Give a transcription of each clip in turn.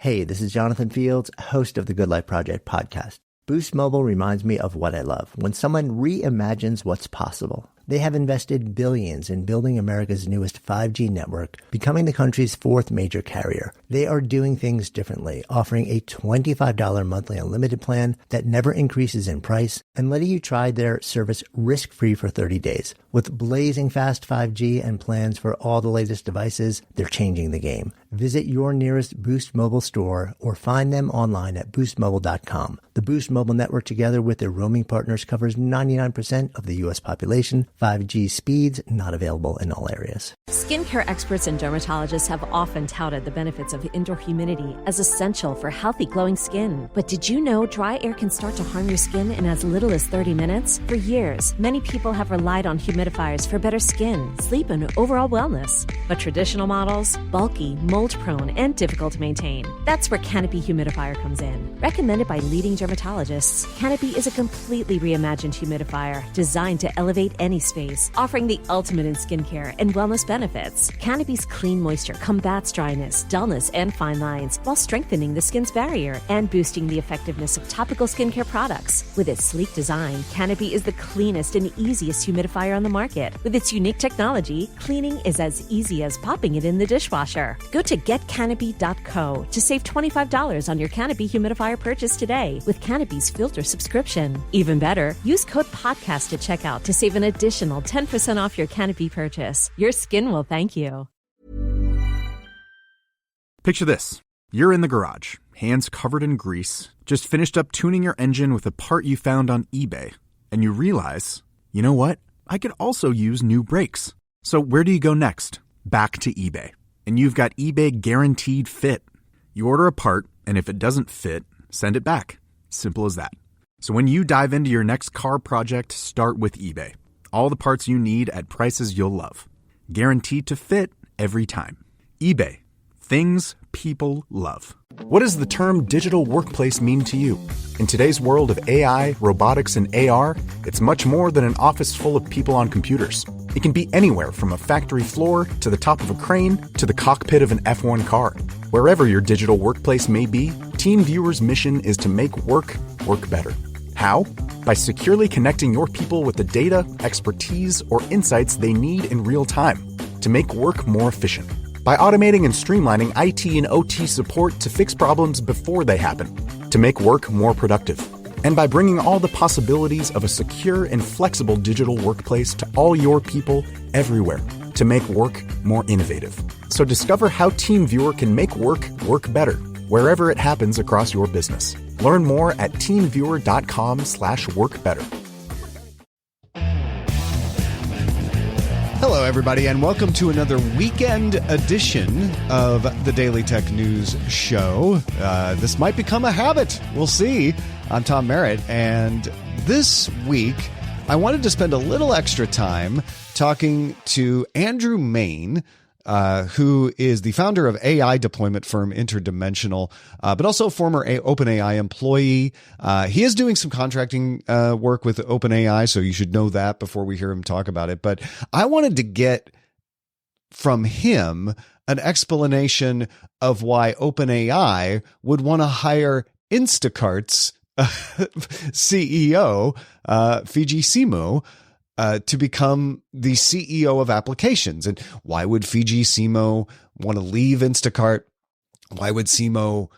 Hey, this is Jonathan Fields, host of the Good Life Project podcast. Boost Mobile reminds me of what I love, when someone reimagines what's possible. They have invested billions in building America's newest 5G network, becoming the country's fourth major carrier. They are doing things differently, offering a $25 monthly unlimited plan that never increases in price and letting you try their service risk-free for 30 days. With blazing fast 5G and plans for all the latest devices, they're changing the game. Visit your nearest Boost Mobile store or find them online at boostmobile.com. The Boost Mobile network, together with their roaming partners, covers 99% of the U.S. population. 5G speeds not available in all areas. Skincare experts and dermatologists have often touted the benefits of indoor humidity as essential for healthy, glowing skin. But did you know dry air can start to harm your skin in as little as 30 minutes? For years, many people have relied on humidifiers for better skin, sleep, and overall wellness. But traditional models, bulky, mold-prone, and difficult to maintain. That's where Canopy Humidifier comes in. Recommended by leading dermatologists, Canopy is a completely reimagined humidifier designed to elevate any space, offering the ultimate in skincare and wellness benefits. Canopy's clean moisture combats dryness, dullness, and fine lines while strengthening the skin's barrier and boosting the effectiveness of topical skincare products. With its sleek design, Canopy is the cleanest and easiest humidifier on the market. With its unique technology, cleaning is as easy as popping it in the dishwasher. Go to getcanopy.co to save $25 on your Canopy humidifier purchase today with Canopy's filter subscription. Even better, use code PODCAST at checkout to save an additional 10% off your Canopy purchase. Your skin will thank you. Picture this. You're in the garage, hands covered in grease, just finished up tuning your engine with a part you found on eBay. And you realize, you know what? I could also use new brakes. So where do you go next? Back to eBay. And you've got eBay Guaranteed Fit. You order a part, and if it doesn't fit, send it back. Simple as that. So when you dive into your next car project, start with eBay. All the parts you need at prices you'll love. Guaranteed to fit every time. eBay. Things people love. What does the term digital workplace mean to you? In today's world of AI, robotics, and AR, it's much more than an office full of people on computers. It can be anywhere from a factory floor to the top of a crane to the cockpit of an F1 car. Wherever your digital workplace may be, TeamViewer's mission is to make work better. How? By securely connecting your people with the data, expertise, or insights they need in real time to make work more efficient. By automating and streamlining IT and OT support to fix problems before they happen, to make work more productive. And by bringing all the possibilities of a secure and flexible digital workplace to all your people everywhere to make work more innovative. So discover how TeamViewer can make work better, wherever it happens across your business. Learn more at teamviewer.com/workbetter. Hello, everybody, and welcome to another weekend edition of the Daily Tech News Show. This might become a habit. We'll see. I'm Tom Merritt, and this week I wanted to spend a little extra time talking to Andrew Mayne, who is the founder of AI deployment firm Interdimensional, but also a former OpenAI employee. He is doing some contracting work with OpenAI, so you should know that before we hear him talk about it. But I wanted to get from him an explanation of why OpenAI would want to hire Instacart's CEO, Fidji Simo, to become the CEO of applications. And why would Fidji Simo want to leave Instacart? Why would Simo,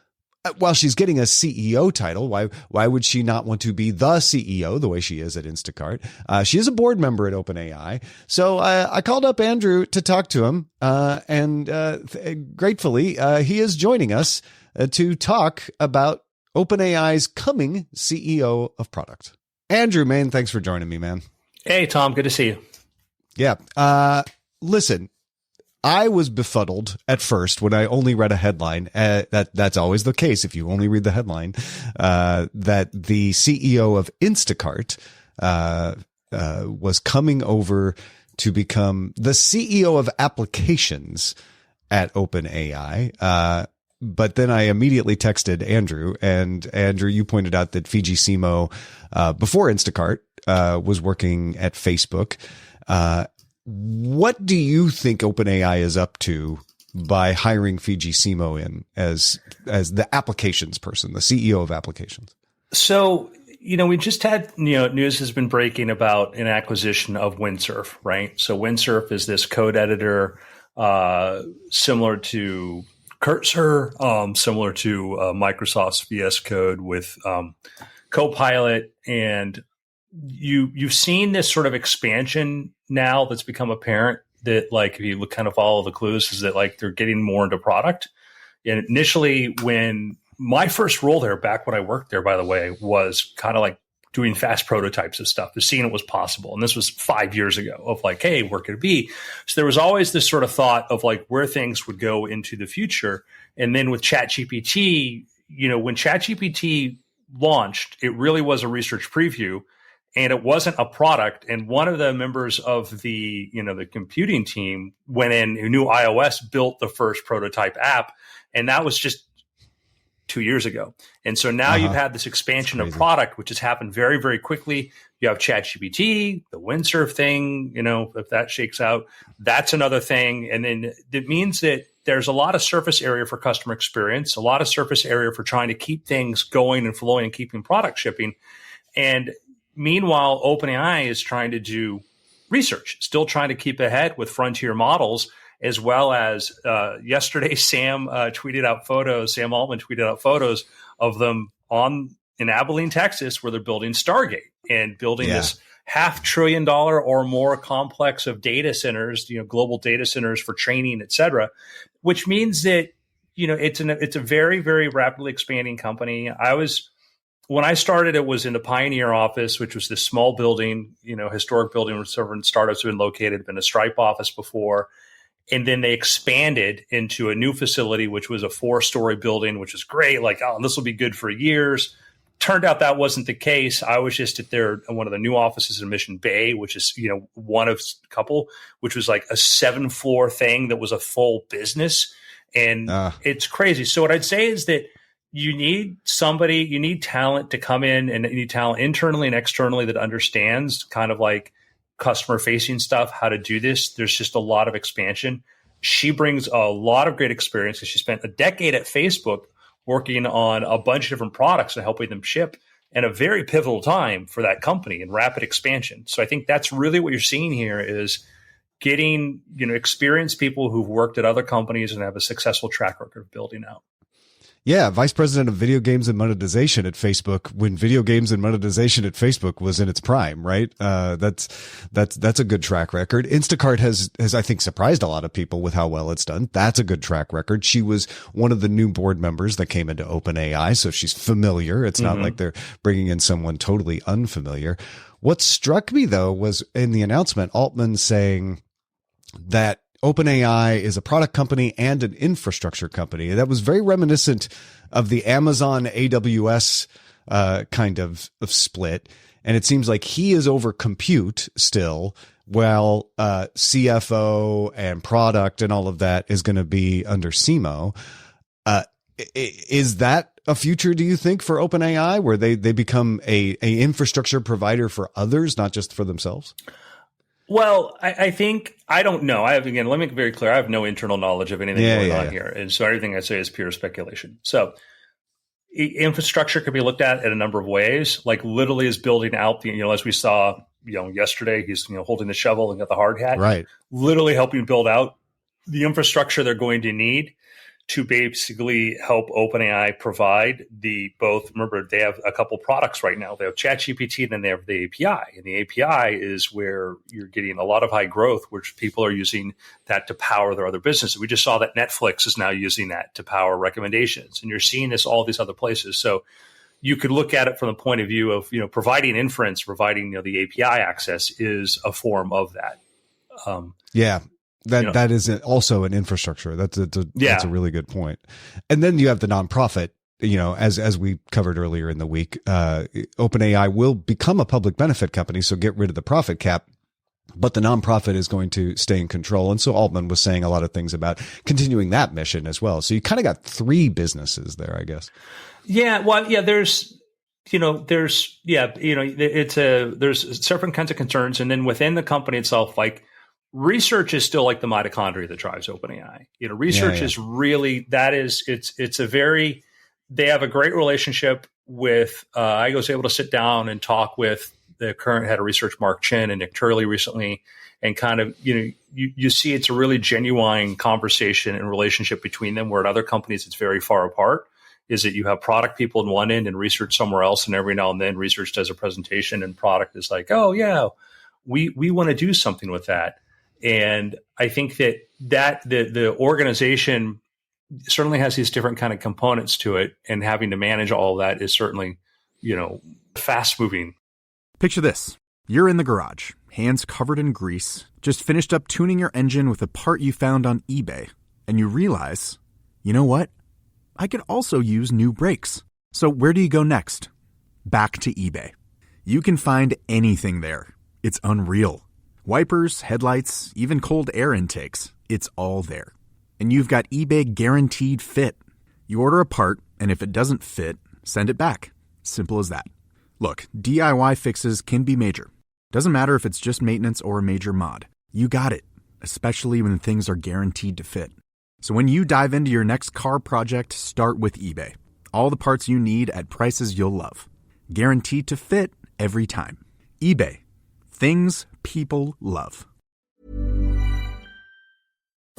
while she's getting a CEO title, why would she not want to be the CEO the way she is at Instacart? She is a board member at OpenAI. So I called up Andrew to talk to him, and gratefully, he is joining us to talk about OpenAI's coming CEO of product. Andrew Mayne, thanks for joining me, man. Hey, Tom. Good to see you. Yeah. Listen, I was befuddled at first when I only read a headline. That's always the case if you only read the headline, that the CEO of Instacart was coming over to become the CEO of applications at OpenAI. But then I immediately texted Andrew, and Andrew, you pointed out that Fidji Simo, before Instacart, was working at Facebook. What do you think OpenAI is up to by hiring Fidji Simo in as the applications person, the CEO of applications? So, we just had, news has been breaking about an acquisition of Windsurf, right? So Windsurf is this code editor similar to Cursor, similar to Microsoft's VS Code with Copilot. And you've seen this sort of expansion now that's become apparent that, like, if you kind of follow the clues, is that, like, they're getting more into product. And initially, when my first role there, back when I worked there, by the way, was kind of like doing fast prototypes of stuff, just seeing it was possible. And this was 5 years ago of like, hey, where could it be? So there was always this sort of thought of like where things would go into the future. And then with ChatGPT, when ChatGPT launched, it really was a research preview and it wasn't a product. And one of the members of the, the computing team went in, who knew iOS, built the first prototype app. And that was just 2 years ago. And so now you've had this expansion of product, which has happened very, very quickly. You have ChatGPT, the Windsurf thing, if that shakes out, that's another thing. And then it means that there's a lot of surface area for customer experience, a lot of surface area for trying to keep things going and flowing and keeping product shipping. And meanwhile, OpenAI is trying to do research, still trying to keep ahead with frontier models, as well as yesterday, Sam Altman tweeted out photos of them in Abilene, Texas, where they're building Stargate and building this $500 billion or more complex of data centers, global data centers for training, et cetera, which means that, it's a very, very rapidly expanding company. When I started, it was in the Pioneer office, which was this small building, historic building where several startups have been located, been a Stripe office before. And then they expanded into a new facility, which was a 4-story building, which is great. Like, oh, this will be good for years. Turned out that wasn't the case. I was just at one of the new offices in Mission Bay, which is, one of a couple, which was like a 7-floor thing that was a full business. And it's crazy. So what I'd say is that you need talent to come in, and you need talent internally and externally that understands kind of like customer facing stuff, how to do this. There's just a lot of expansion. She brings a lot of great experience because she spent a decade at Facebook working on a bunch of different products and helping them ship, and a very pivotal time for that company and rapid expansion. So I think that's really what you're seeing here is getting, experienced people who've worked at other companies and have a successful track record of building out. Yeah, vice president of video games and monetization at Facebook when video games and monetization at Facebook was in its prime, right? That's a good track record. Instacart has I think surprised a lot of people with how well it's done. That's a good track record. She was one of the new board members that came into OpenAI, so she's familiar. It's not like they're bringing in someone totally unfamiliar. What struck me though was in the announcement, Altman saying that OpenAI is a product company and an infrastructure company. That was very reminiscent of the Amazon AWS kind of split. And it seems like he is over compute still, while CFO and product and all of that is going to be under Simo. Is that a future, do you think, for OpenAI, where they become a infrastructure provider for others, not just for themselves? Well, I think, I don't know. Let me make it very clear. I have no internal knowledge of anything going on here. And so everything I say is pure speculation. So infrastructure could be looked at in a number of ways, like literally is building out the, as we saw, yesterday, he's, holding the shovel and got the hard hat, right? Literally helping build out the infrastructure they're going to need to basically help OpenAI provide remember, they have a couple products right now. They have ChatGPT and then they have the API. And the API is where you're getting a lot of high growth, which people are using that to power their other businesses. We just saw that Netflix is now using that to power recommendations. And you're seeing this all these other places. So you could look at it from the point of view of, providing inference, providing, the API access is a form of that. That is also an infrastructure. That's a really good point. And then you have the nonprofit, as we covered earlier in the week, OpenAI will become a public benefit company. So get rid of the profit cap, but the nonprofit is going to stay in control. And so Altman was saying a lot of things about continuing that mission as well. So you kind of got 3 businesses there, I guess. Yeah. Well, yeah, there's certain kinds of concerns. And then within the company itself, like, research is still like the mitochondria that drives OpenAI. Research is really, they have a great relationship with, I was able to sit down and talk with the current head of research, Mark Chin, and Nick Turley recently, and kind of, you see it's a really genuine conversation and relationship between them, where at other companies it's very far apart. Is that you have product people in one end and research somewhere else, and every now and then research does a presentation and product is like, oh yeah, we want to do something with that. And I think that the organization certainly has these different kind of components to it, and having to manage all of that is certainly, fast moving. Picture this. You're in the garage, hands covered in grease, just finished up tuning your engine with a part you found on eBay, and you realize, you know what? I could also use new brakes. So where do you go next? Back to eBay. You can find anything there. It's unreal. Wipers, headlights, even cold air intakes. It's all there. And you've got eBay Guaranteed Fit. You order a part, and if it doesn't fit, send it back. Simple as that. Look, DIY fixes can be major. Doesn't matter if it's just maintenance or a major mod. You got it, especially when things are guaranteed to fit. So when you dive into your next car project, start with eBay. All the parts you need at prices you'll love. Guaranteed to fit every time. eBay. Things people love.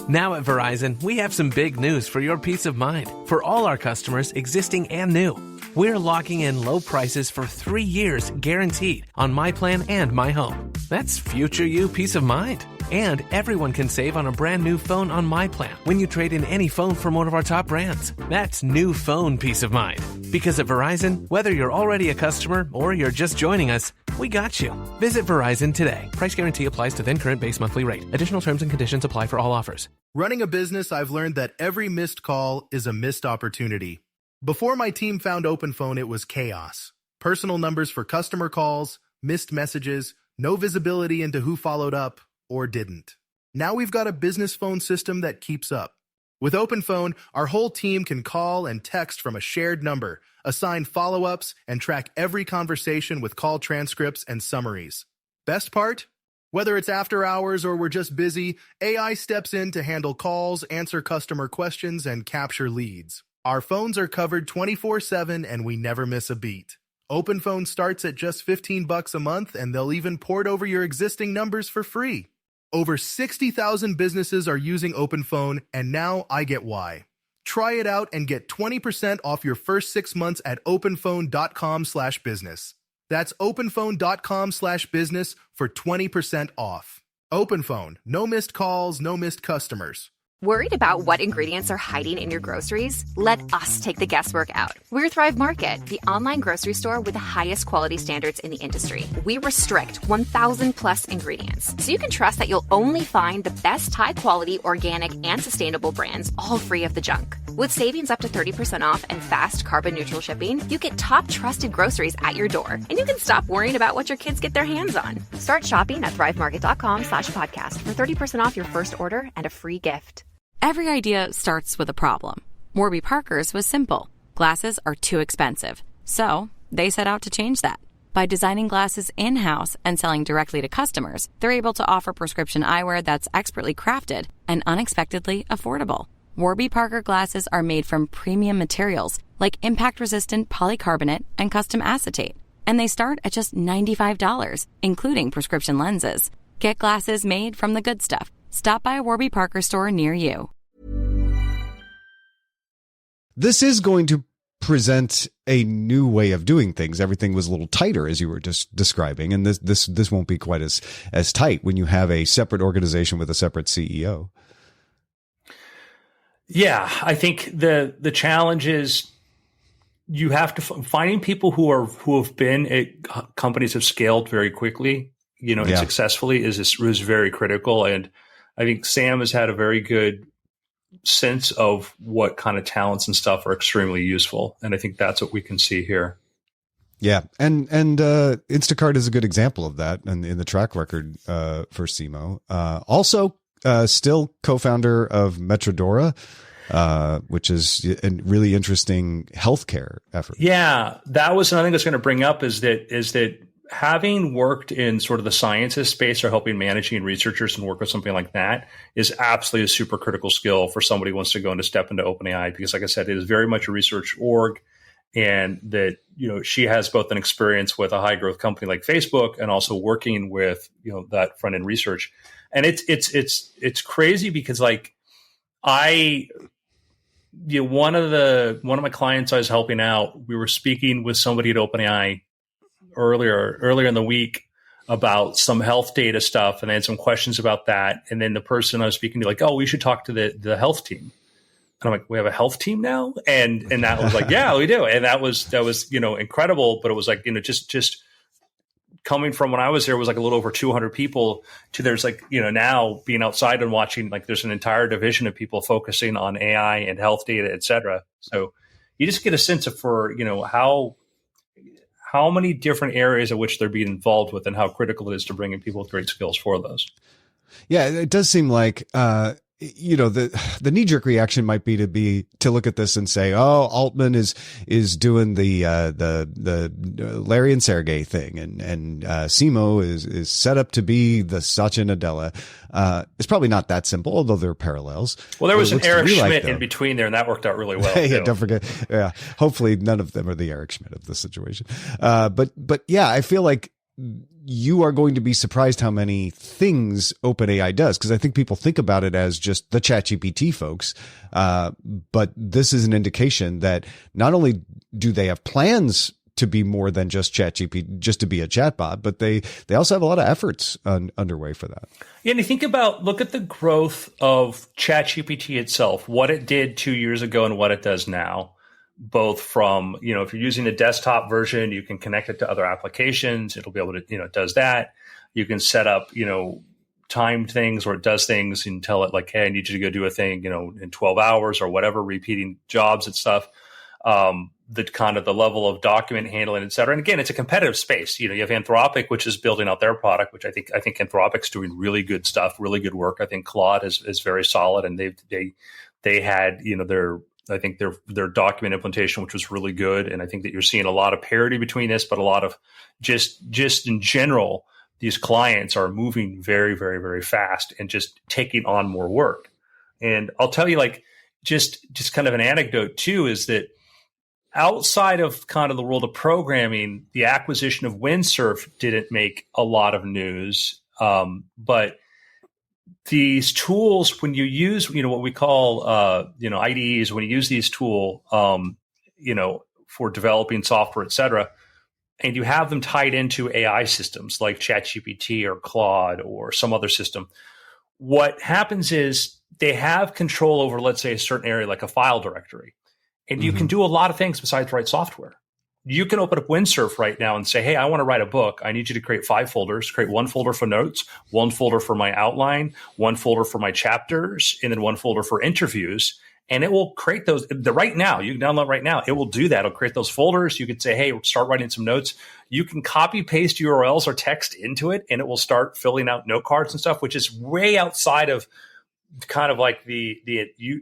Now at Verizon, we have some big news for your peace of mind. For all our customers, existing and new, we're locking in low prices for 3 years guaranteed on My Plan and My Home. That's future you peace of mind. And everyone can save on a brand new phone on My Plan when you trade in any phone from one of our top brands. That's new phone peace of mind. Because at Verizon, whether you're already a customer or you're just joining us, we got you. Visit Verizon today. Price guarantee applies to then current base monthly rate. Additional terms and conditions apply for all offers. Running a business, I've learned that every missed call is a missed opportunity. Before my team found OpenPhone, it was chaos. Personal numbers for customer calls, missed messages, no visibility into who followed up or didn't. Now we've got a business phone system that keeps up. With OpenPhone, our whole team can call and text from a shared number, assign follow-ups, and track every conversation with call transcripts and summaries. Best part? Whether it's after hours or we're just busy, AI steps in to handle calls, answer customer questions, and capture leads. Our phones are covered 24/7 and we never miss a beat. OpenPhone starts at just $15 a month, and they'll even port over your existing numbers for free. Over 60,000 businesses are using OpenPhone, and now I get why. Try it out and get 20% off your first 6 months at openphone.com/business. That's openphone.com/business for 20% off. OpenPhone. No missed calls, no missed customers. Worried about what ingredients are hiding in your groceries? Let us take the guesswork out. We're Thrive Market, the online grocery store with the highest quality standards in the industry. We restrict 1,000 plus ingredients, so you can trust that you'll only find the best high-quality, organic, and sustainable brands, all free of the junk. With savings up to 30% off and fast carbon-neutral shipping, you get top trusted groceries at your door, and you can stop worrying about what your kids get their hands on. Start shopping at thrivemarket.com/podcast for 30% off your first order and a free gift. Every idea starts with a problem. Warby Parker's was simple. Glasses are too expensive. So they set out to change that. By designing glasses in-house and selling directly to customers, they're able to offer prescription eyewear that's expertly crafted and unexpectedly affordable. Warby Parker glasses are made from premium materials like impact-resistant polycarbonate and custom acetate. And they start at just $95, including prescription lenses. Get glasses made from the good stuff. Stop by a Warby Parker store near you. This is going to present a new way of doing things. Everything was a little tighter, as you were just describing, and this won't be quite as tight when you have a separate organization with a separate CEO. Yeah, I think the challenge is you have to finding people who have been at companies have scaled very quickly, and successfully is very critical. And I think Sam has had a very good sense of what kind of talents and stuff are extremely useful. And I think that's what we can see here. Yeah. And Instacart is a good example of that in the track record for Simo. Also, still co-founder of Metrodora, which is a really interesting healthcare effort. Yeah. That was another thing I was going to bring up is that having worked in sort of the sciences space or helping managing researchers and work with something like that is absolutely a super critical skill for somebody who wants to go into step into OpenAI, because like I said, it is very much a research org, and that, she has both an experience with a high growth company like Facebook and also working with, that front end research. And it's crazy because like one of my clients I was helping out, we were speaking with somebody at OpenAI earlier in the week about some health data stuff, and they had some questions about that. And then the person I was speaking to, like, oh, we should talk to the health team. And I'm like, we have a health team now? And that was like, yeah, we do. And that was incredible. But it was like, just coming from when I was there, it was like a little over 200 people to there's like, now being outside and watching, like there's an entire division of people focusing on AI and health data, et cetera. So you just get a sense of how many different areas at which they're being involved with and how critical it is to bring in people with great skills for those. Yeah, it does seem like, the knee-jerk reaction might be to look at this and say, oh, Altman is doing the Larry and Sergey thing, and Simo is set up to be the Satya Nadella. It's probably not that simple, although there are parallels. Well, there was an Eric Schmidt in between there, and that worked out really well. Yeah, don't forget. Yeah, hopefully none of them are the Eric Schmidt of the situation. But yeah, I feel like you are going to be surprised how many things OpenAI does, because I think people think about it as just the ChatGPT folks. But this is an indication that not only do they have plans to be more than just ChatGPT, just to be a chatbot, but they also have a lot of efforts underway for that. Yeah, and you think about, look at the growth of ChatGPT itself, what it did 2 years ago and what it does now. Both from, if you're using a desktop version, you can connect it to other applications. It'll be able to, it does that. You can set up, timed things where it does things and tell it like, hey, I need you to go do a thing, in 12 hours or whatever, repeating jobs and stuff. The kind of the level of document handling, et cetera. And again, it's a competitive space. You have Anthropic, which is building out their product, which I think Anthropic's doing really good stuff, really good work. I think Claude is very solid, and they had, their document implementation, which was really good. And I think that you're seeing a lot of parity between this, but a lot of just in general, these clients are moving very, very, very fast and just taking on more work. And I'll tell you, like, just kind of an anecdote too, is that outside of kind of the world of programming, the acquisition of Windsurf didn't make a lot of news. But these tools, when you use, what we call, IDEs, when you use these tools, for developing software, et cetera, and you have them tied into AI systems like ChatGPT or Claude or some other system, what happens is they have control over, let's say, a certain area like a file directory. And you can do a lot of things besides write software. You can open up Windsurf right now and say, hey, I want to write a book. I need you to create 5 folders, create 1 folder for notes, 1 folder for my outline, 1 folder for my chapters, and then 1 folder for interviews. And it will create those right now. You can download right now. It will do that. It'll create those folders. You can say, hey, start writing some notes. You can copy paste URLs or text into it, and it will start filling out note cards and stuff, which is way outside of kind of like the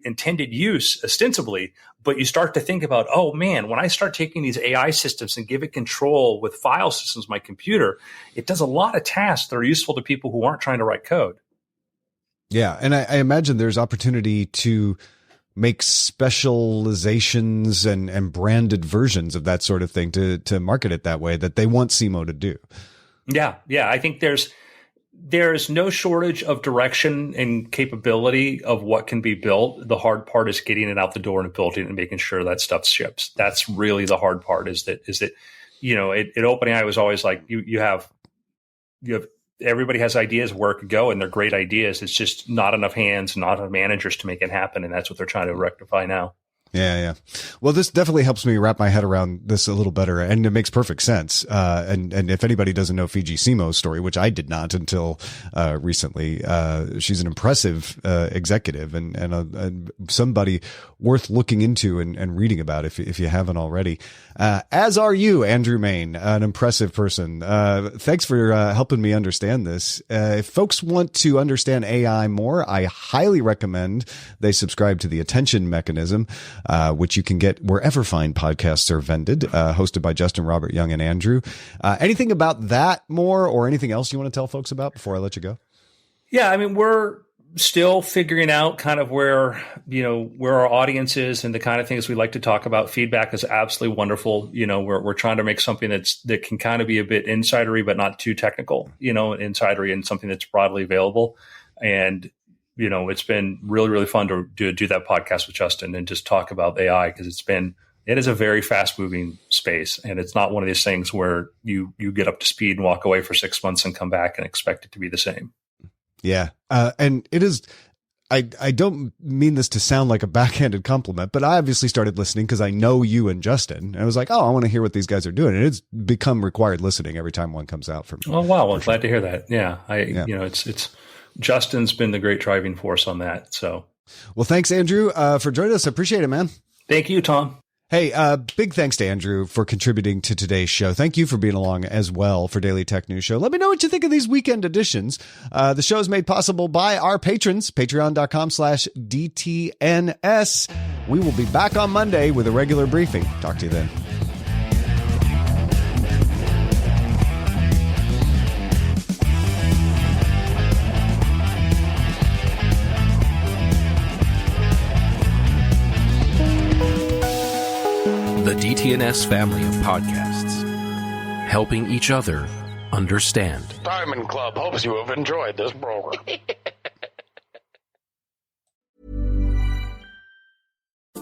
intended use ostensibly. But you start to think about, oh man, when I start taking these AI systems and give it control with file systems, my computer, it does a lot of tasks that are useful to people who aren't trying to write code. Yeah. And I imagine there's opportunity to make specializations and branded versions of that sort of thing to market it that way that they want Simo to do. Yeah. Yeah. I think there's no shortage of direction and capability of what can be built. The hard part is getting it out the door and building it and making sure that stuff ships. That's really the hard part, is that, at OpenAI was always like, you have everybody has ideas where it could go, and they're great ideas. It's just not enough hands, not enough managers to make it happen. And that's what they're trying to rectify now. Yeah. Well, this definitely helps me wrap my head around this a little better, and it makes perfect sense. And if anybody doesn't know Fidji Simo's story, which I did not until recently, she's an impressive executive and somebody worth looking into and reading about if you haven't already. As are you, Andrew Mayne, an impressive person. Thanks for helping me understand this. If folks want to understand AI more, I highly recommend they subscribe to The Attention Mechanism. which you can get wherever fine podcasts are vended, hosted by Justin, Robert, Young, and Andrew. Anything about that more or anything else you want to tell folks about before I let you go? Yeah, I mean, we're still figuring out kind of where our audience is and the kind of things we like to talk about. Feedback is absolutely wonderful. We're trying to make something that can kind of be a bit insidery, but not too technical, insidery and something that's broadly available. And, it's been really, really fun to do that podcast with Justin and just talk about AI, because it is a very fast moving space. And it's not one of these things where you get up to speed and walk away for 6 months and come back and expect it to be the same. Yeah. And it is, I don't mean this to sound like a backhanded compliment, but I obviously started listening because I know you and Justin. And I was like, I want to hear what these guys are doing. And it's become required listening every time one comes out for me. Oh, wow. Well, glad to hear that. Yeah. It's Justin's been the great driving force on that. So, well, thanks, Andrew, for joining us. I appreciate it, man. Thank you, Tom. Hey, big thanks to Andrew for contributing to today's show. Thank you for being along as well for Daily Tech News Show. Let me know what you think of these weekend editions. The show is made possible by our patrons, patreon.com/DTNS. We will be back on Monday with a regular briefing. Talk to you then. The DTNS family of podcasts, helping each other understand. Diamond Club hopes you have enjoyed this program.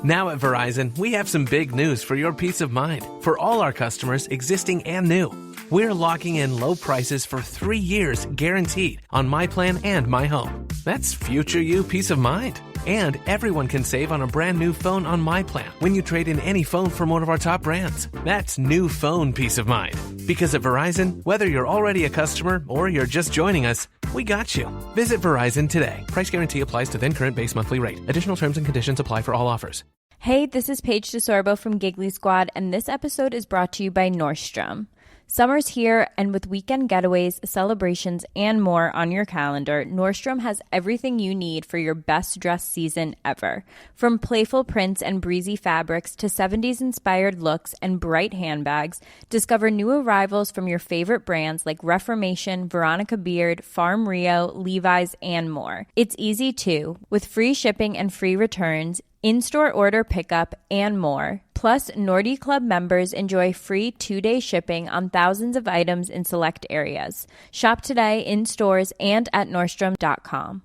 Now at Verizon, we have some big news for your peace of mind. For all our customers, existing and new, we're locking in low prices for 3 years guaranteed on My Plan and My Home. That's future you peace of mind. And everyone can save on a brand new phone on My Plan when you trade in any phone from one of our top brands. That's new phone peace of mind. Because at Verizon, whether you're already a customer or you're just joining us, we got you. Visit Verizon today. Price guarantee applies to then current base monthly rate. Additional terms and conditions apply for all offers. Hey, this is Paige DeSorbo from Giggly Squad, and this episode is brought to you by Nordstrom. Summer's here, and with weekend getaways, celebrations, and more on your calendar, Nordstrom has everything you need for your best dress season ever. From playful prints and breezy fabrics to 70s-inspired looks and bright handbags, discover new arrivals from your favorite brands like Reformation, Veronica Beard, Farm Rio, Levi's, and more. It's easy, too. With free shipping and free returns, in-store order pickup, and more. Plus, Nordy Club members enjoy free 2-day shipping on thousands of items in select areas. Shop today in stores and at Nordstrom.com.